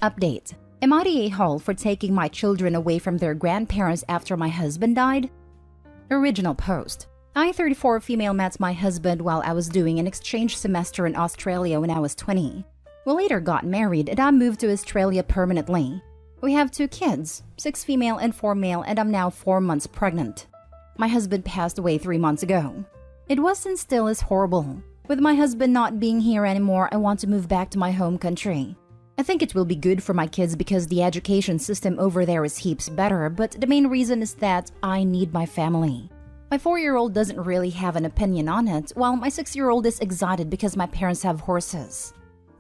Update. Am I the a-hole for taking my children away from their grandparents after my husband died? Original post. I, 34 female, met my husband while I was doing an exchange semester in Australia when I was 20. We later got married and I moved to Australia permanently. We have 2 kids, 6 female and 4 male, and I'm now 4 months pregnant. My husband passed away 3 months ago. It was and still is horrible. With my husband not being here anymore, I want to move back to my home country. I think it will be good for my kids because the education system over there is heaps better, but the main reason is that I need my family. My 4-year-old doesn't really have an opinion on it, while my 6-year-old is excited because my parents have horses.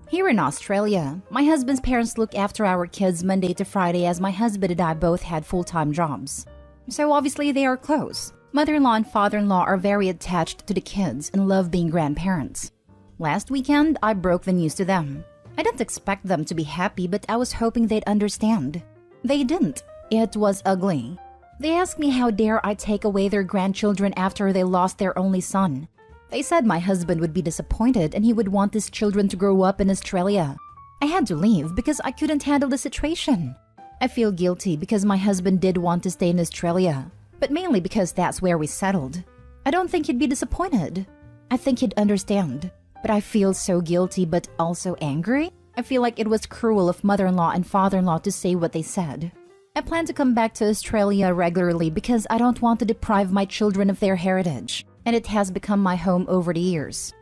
Here in Australia, my husband's parents look after our kids Monday to Friday as my husband and I both had full-time jobs. So obviously they are close. Mother-in-law and father-in-law are very attached to the kids and love being grandparents. Last weekend, I broke the news to them. I didn't expect them to be happy, but I was hoping they'd understand. They didn't. It was ugly. They asked me how dare I take away their grandchildren after they lost their only son. They said my husband would be disappointed and he would want his children to grow up in Australia. I had to leave because I couldn't handle the situation. I feel guilty because my husband did want to stay in Australia, but mainly because that's where we settled. I don't think he'd be disappointed. I think he'd understand. But I feel so guilty but also angry. I feel like it was cruel of mother-in-law and father-in-law to say what they said. I plan to come back to Australia regularly because I don't want to deprive my children of their heritage, and it has become my home over the years.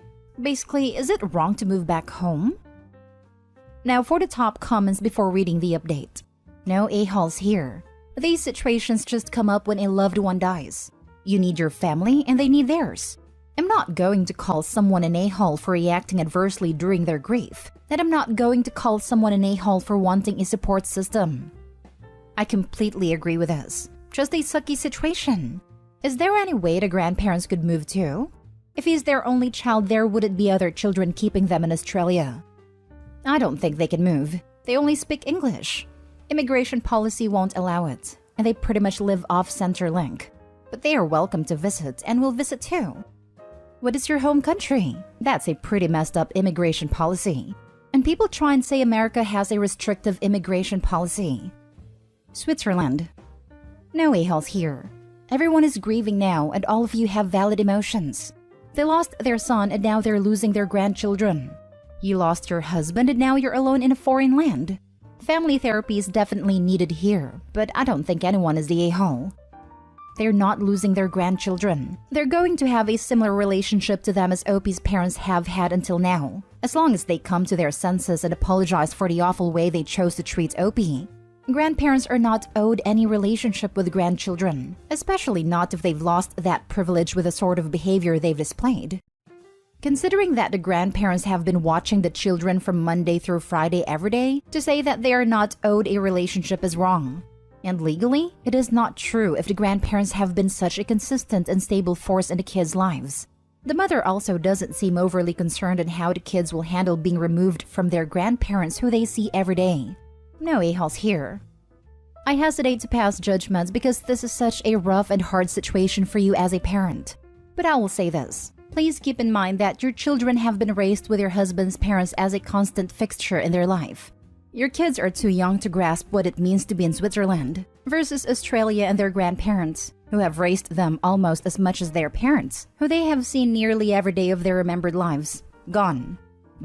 Basically, is it wrong to move back home? Now for the top comments before reading the update. No a-holes here. These situations just come up when a loved one dies. You need your family and they need theirs. I'm not going to call someone an a-hole for reacting adversely during their grief, and I'm not going to call someone an a-hole for wanting a support system. I completely agree with this. Just a sucky situation. Is there any way the grandparents could move too? If he's their only child, there wouldn't be other children keeping them in Australia. I don't think they can move. They only speak English. Immigration policy won't allow it, and they pretty much live off Centrelink. But they are welcome to visit and will visit too. What is your home country? That's a pretty messed up immigration policy. And people try and say America has a restrictive immigration policy. Switzerland. No a-holes here. Everyone is grieving now and all of you have valid emotions. They lost their son and now they're losing their grandchildren. You lost your husband and now you're alone in a foreign land. Family therapy is definitely needed here, but I don't think anyone is the a-hole. They're not losing their grandchildren. They're going to have a similar relationship to them as Opie's parents have had until now, as long as they come to their senses and apologize for the awful way they chose to treat Opie. Grandparents are not owed any relationship with grandchildren, especially not if they've lost that privilege with the sort of behavior they've displayed. Considering that the grandparents have been watching the children from Monday through Friday every day, to say that they are not owed a relationship is wrong. And legally, it is not true if the grandparents have been such a consistent and stable force in the kids' lives. The mother also doesn't seem overly concerned on how the kids will handle being removed from their grandparents who they see every day. No a-holes here. I hesitate to pass judgments because this is such a rough and hard situation for you as a parent. But I will say this. Please keep in mind that your children have been raised with your husband's parents as a constant fixture in their life. Your kids are too young to grasp what it means to be in Switzerland versus Australia and their grandparents, who have raised them almost as much as their parents, who they have seen nearly every day of their remembered lives, gone.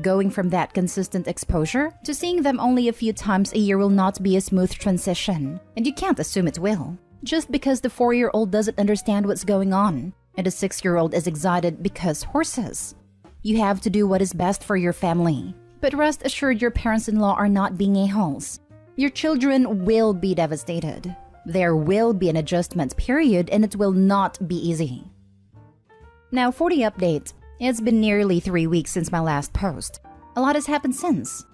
Going from that consistent exposure to seeing them only a few times a year will not be a smooth transition, and you can't assume it will. Just because the 4-year-old doesn't understand what's going on, and the 6-year-old is excited because horses. You have to do what is best for your family. But rest assured your parents-in-law are not being a-holes. Your children will be devastated. There will be an adjustment period and it will not be easy. Now for the update. It's been nearly 3 weeks since my last post. A lot has happened since.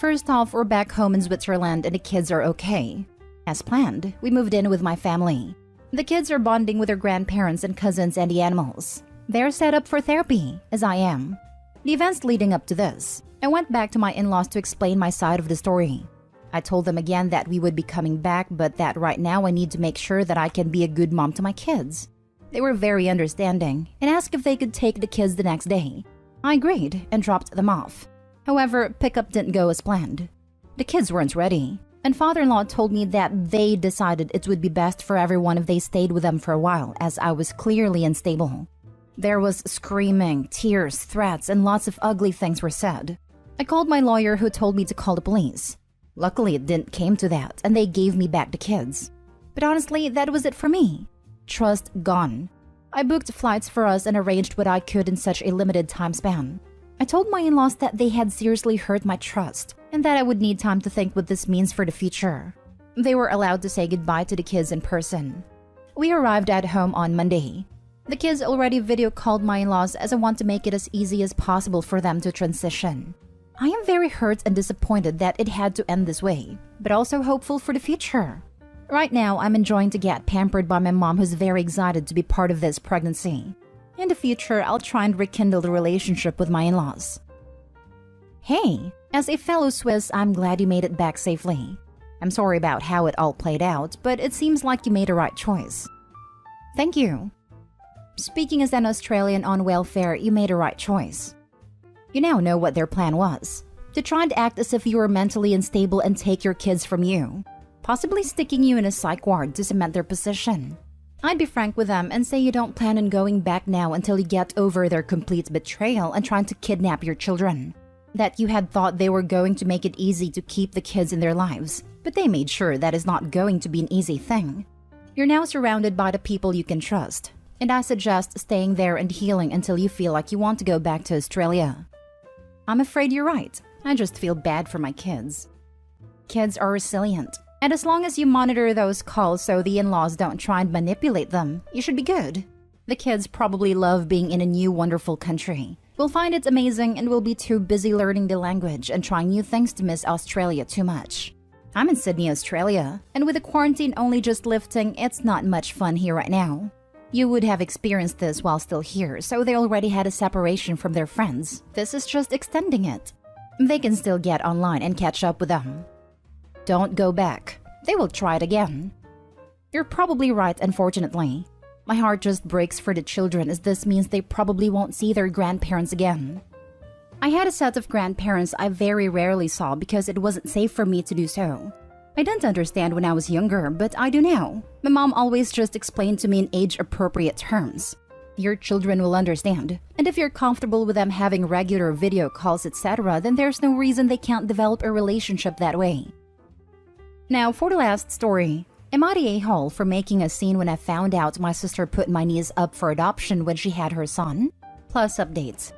First off, we're back home in Switzerland and the kids are okay. As planned, we moved in with my family. The kids are bonding with their grandparents and cousins and the animals. They're set up for therapy, as I am. The events leading up to this, I went back to my in-laws to explain my side of the story. I told them again that we would be coming back, but that right now I need to make sure that I can be a good mom to my kids. They were very understanding and asked if they could take the kids the next day. I agreed and dropped them off. However, pickup didn't go as planned. The kids weren't ready, and father-in-law told me that they decided it would be best for everyone if they stayed with them for a while, as I was clearly unstable. There was screaming, tears, threats, and lots of ugly things were said. I called my lawyer, who told me to call the police. Luckily, it didn't came to that, and they gave me back the kids. But honestly, that was it for me. Trust gone. I booked flights for us and arranged what I could in such a limited time span. I told my in-laws that they had seriously hurt my trust, and that I would need time to think what this means for the future. They were allowed to say goodbye to the kids in person. We arrived at home on Monday. The kids already video called my in-laws, as I want to make it as easy as possible for them to transition. I am very hurt and disappointed that it had to end this way, but also hopeful for the future. Right now, I'm enjoying to get pampered by my mom, who's very excited to be part of this pregnancy. In the future, I'll try and rekindle the relationship with my in-laws. Hey, as a fellow Swiss, I'm glad you made it back safely. I'm sorry about how it all played out, but it seems like you made a right choice. Thank you. Speaking as an Australian on welfare, you made a right choice. You now know what their plan was: to try and act as if you were mentally unstable and take your kids from you, possibly sticking you in a psych ward to cement their position. I'd be frank with them and say you don't plan on going back now until you get over their complete betrayal and trying to kidnap your children. That you had thought they were going to make it easy to keep the kids in their lives, but they made sure that is not going to be an easy thing. You're now surrounded by the people you can trust, and I suggest staying there and healing until you feel like you want to go back to Australia. I'm afraid you're right. I just feel bad for my kids. Kids are resilient. And as long as you monitor those calls so the in-laws don't try and manipulate them, you should be good. The kids probably love being in a new wonderful country. Will find it amazing and will be too busy learning the language and trying new things to miss Australia too much. I'm in Sydney, Australia, and with the quarantine only just lifting, it's not much fun here right now. You would have experienced this while still here, so they already had a separation from their friends. This is just extending it. They can still get online and catch up with them. Don't go back. They will try it again. You're probably right, unfortunately. My heart just breaks for the children, as this means they probably won't see their grandparents again. I had a set of grandparents I very rarely saw because it wasn't safe for me to do so. I didn't understand when I was younger, but I do now. My mom always just explained to me in age-appropriate terms. Your children will understand, and if you're comfortable with them having regular video calls, etc., then there's no reason they can't develop a relationship that way. Now, for the last story, am I the a-hole for making a scene when I found out my sister put my niece up for adoption when she had her son? Plus updates.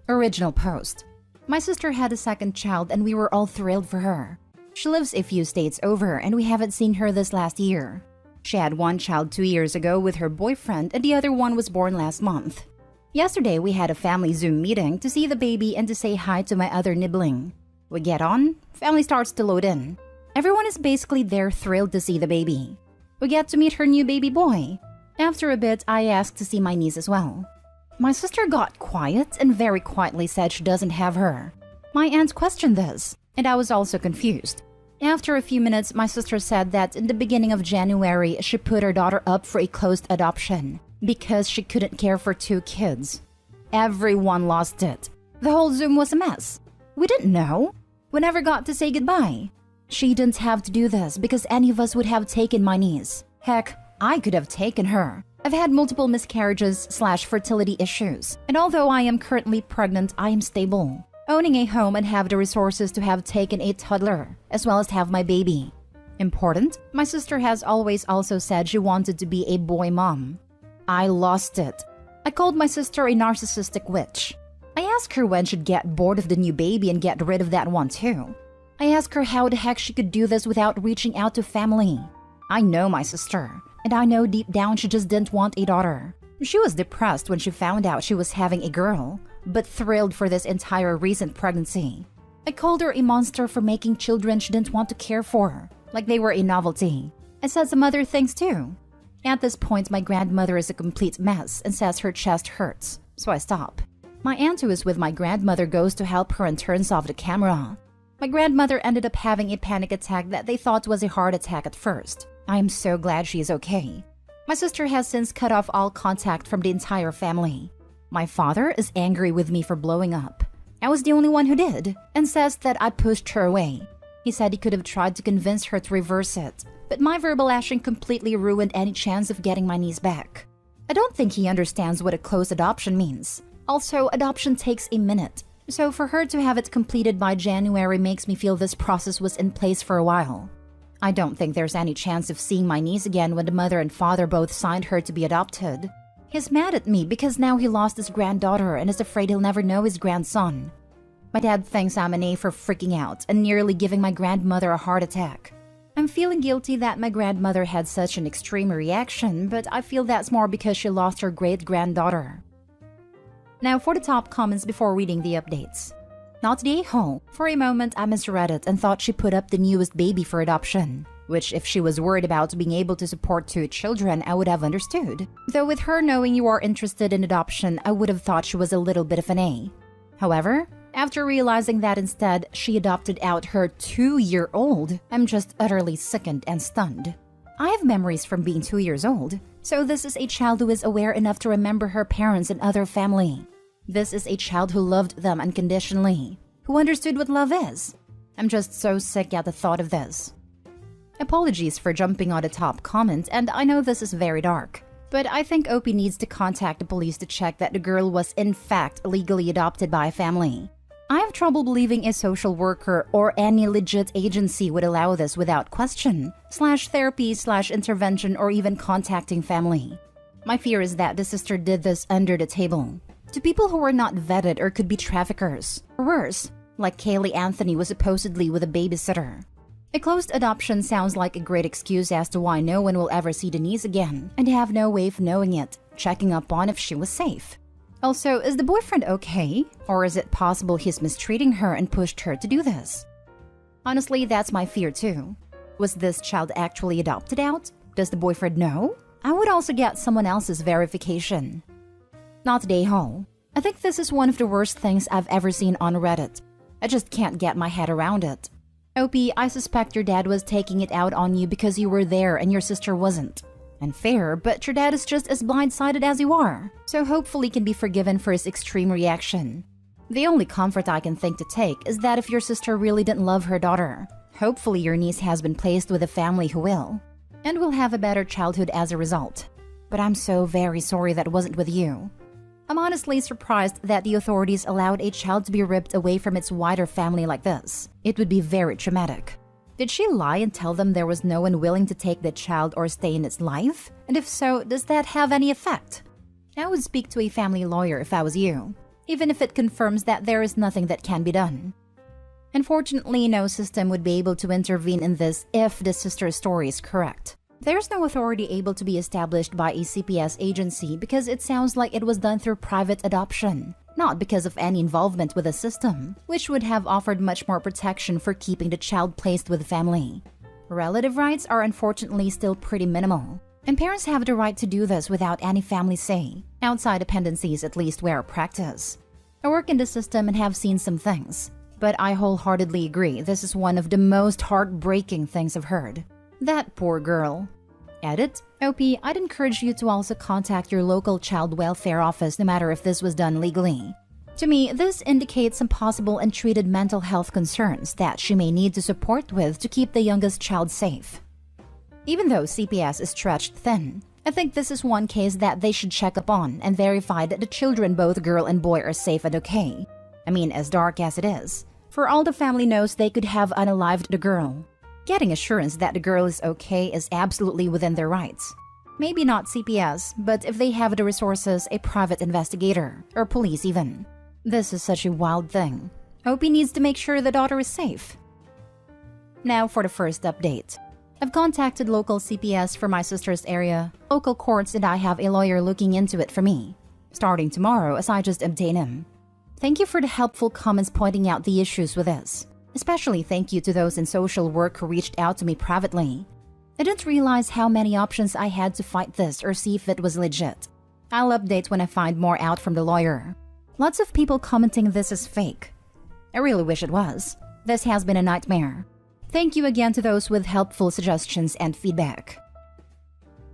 Original post. My sister had a second child and we were all thrilled for her. She lives a few states over and we haven't seen her this last year. She had one child 2 years ago with her boyfriend and the other one was born last month. Yesterday, we had a family Zoom meeting to see the baby and to say hi to my other nibbling. We get on, family starts to load in. Everyone is basically there thrilled to see the baby. We get to meet her new baby boy. After a bit, I asked to see my niece as well. My sister got quiet and very quietly said she doesn't have her. My aunt questioned this, and I was also confused. After a few minutes, my sister said that in the beginning of January, she put her daughter up for a closed adoption because she couldn't care for 2 kids. Everyone lost it. The whole Zoom was a mess. We didn't know. We never got to say goodbye. She didn't have to do this because any of us would have taken my niece. Heck, I could have taken her. I've had multiple miscarriages/fertility issues, and although I am currently pregnant, I am stable, owning a home and have the resources to have taken a toddler, as well as have my baby. Important, my sister has always also said she wanted to be a boy mom. I lost it. I called my sister a narcissistic witch. I asked her when she'd get bored of the new baby and get rid of that one too. I asked her how the heck she could do this without reaching out to family. I know my sister, and I know deep down she just didn't want a daughter. She was depressed when she found out she was having a girl, but thrilled for this entire recent pregnancy. I called her a monster for making children she didn't want to care for, like they were a novelty. I said some other things too. At this point, my grandmother is a complete mess and says her chest hurts, so I stop. My aunt, who is with my grandmother, goes to help her and turns off the camera. My grandmother ended up having a panic attack that they thought was a heart attack at first. I am so glad she is okay. My sister has since cut off all contact from the entire family. My father is angry with me for blowing up. I was the only one who did, and says that I pushed her away. He said he could have tried to convince her to reverse it, but my verbal lashing completely ruined any chance of getting my niece back. I don't think he understands what a close adoption means. Also, adoption takes a minute, so for her to have it completed by January makes me feel this process was in place for a while. I don't think there's any chance of seeing my niece again when the mother and father both signed her to be adopted. He's mad at me because now he lost his granddaughter and is afraid he'll never know his grandson. My dad thinks I'm an A for freaking out and nearly giving my grandmother a heart attack. I'm feeling guilty that my grandmother had such an extreme reaction, but I feel that's more because she lost her great-granddaughter. Now for the top comments before reading the updates. Not the a-hole. For a moment, I misread it and thought she put up the newest baby for adoption, which if she was worried about being able to support 2 children, I would have understood. Though with her knowing you are interested in adoption, I would have thought she was a little bit of an A. However, after realizing that instead, she adopted out her 2-year-old, I'm just utterly sickened and stunned. I have memories from being 2 years old, so this is a child who is aware enough to remember her parents and other family. This is a child who loved them unconditionally, who understood what love is. I'm just so sick at the thought of this. Apologies for jumping on the top comment, and I know this is very dark, but I think Opie needs to contact the police to check that the girl was in fact legally adopted by a family. I have trouble believing a social worker or any legit agency would allow this without question, /therapy/intervention or even contacting family. My fear is that the sister did this under the table, to people who were not vetted or could be traffickers, or worse, like Kaylee Anthony was supposedly with a babysitter. A closed adoption sounds like a great excuse as to why no one will ever see Denise again and have no way of knowing it, checking up on if she was safe. Also, is the boyfriend okay? Or is it possible he's mistreating her and pushed her to do this? Honestly, that's my fear too. Was this child actually adopted out? Does the boyfriend know? I would also get someone else's verification. Not day home. I think this is one of the worst things I've ever seen on Reddit. I just can't get my head around it. Opie, I suspect your dad was taking it out on you because you were there and your sister wasn't. Unfair, but your dad is just as blindsided as you are, so hopefully can be forgiven for his extreme reaction. The only comfort I can think to take is that if your sister really didn't love her daughter, hopefully your niece has been placed with a family who will, and will have a better childhood as a result. But I'm so very sorry that wasn't with you. I'm honestly surprised that the authorities allowed a child to be ripped away from its wider family like this. It would be very traumatic. Did she lie and tell them there was no one willing to take the child or stay in its life? And if so, does that have any effect? I would speak to a family lawyer if I was you, even if it confirms that there is nothing that can be done. Unfortunately, no system would be able to intervene in this if the sister's story is correct. There's no authority able to be established by a CPS agency because it sounds like it was done through private adoption, not because of any involvement with the system, which would have offered much more protection for keeping the child placed with the family. Relative rights are unfortunately still pretty minimal, and parents have the right to do this without any family say, outside dependencies at least where practice. I work in the system and have seen some things, but I wholeheartedly agree this is one of the most heartbreaking things I've heard. That poor girl. Edit. Opie, I'd encourage you to also contact your local child welfare office no matter if this was done legally. To me, this indicates some possible untreated mental health concerns that she may need to support with to keep the youngest child safe. Even though CPS is stretched thin, I think this is one case that they should check up on and verify that the children, both girl and boy, are safe and okay. I mean, as dark as it is, for all the family knows they could have unalived the girl. Getting assurance that the girl is okay is absolutely within their rights. Maybe not CPS, but if they have the resources, a private investigator, or police even. This is such a wild thing. Opie needs to make sure the daughter is safe. Now for the first update. I've contacted local CPS for my sister's area, local courts, and I have a lawyer looking into it for me, starting tomorrow as I just obtain him. Thank you for the helpful comments pointing out the issues with this. Especially thank you to those in social work who reached out to me privately. I didn't realize how many options I had to fight this or see if it was legit. I'll update when I find more out from the lawyer. Lots of people commenting this is fake. I really wish it was. This has been a nightmare. Thank you again to those with helpful suggestions and feedback.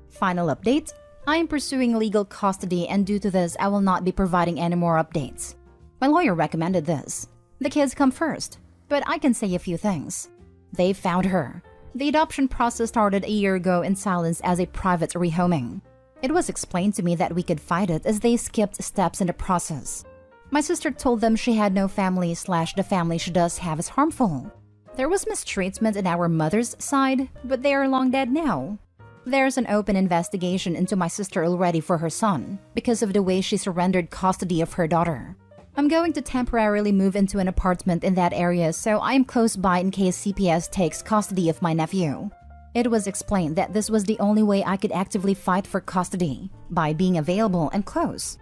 Final update. I am pursuing legal custody and due to this I will not be providing any more updates. My lawyer recommended this. The kids come first. But I can say a few things. They found her. The adoption process started a year ago in silence as a private rehoming. It was explained to me that we could fight it as they skipped steps in the process. My sister told them she had no family / the family she does have is harmful. There was mistreatment in our mother's side, but they are long dead now. There's an open investigation into my sister already for her son because of the way she surrendered custody of her daughter. I'm going to temporarily move into an apartment in that area so I am close by in case CPS takes custody of my nephew. It was explained that this was the only way I could actively fight for custody, by being available and close.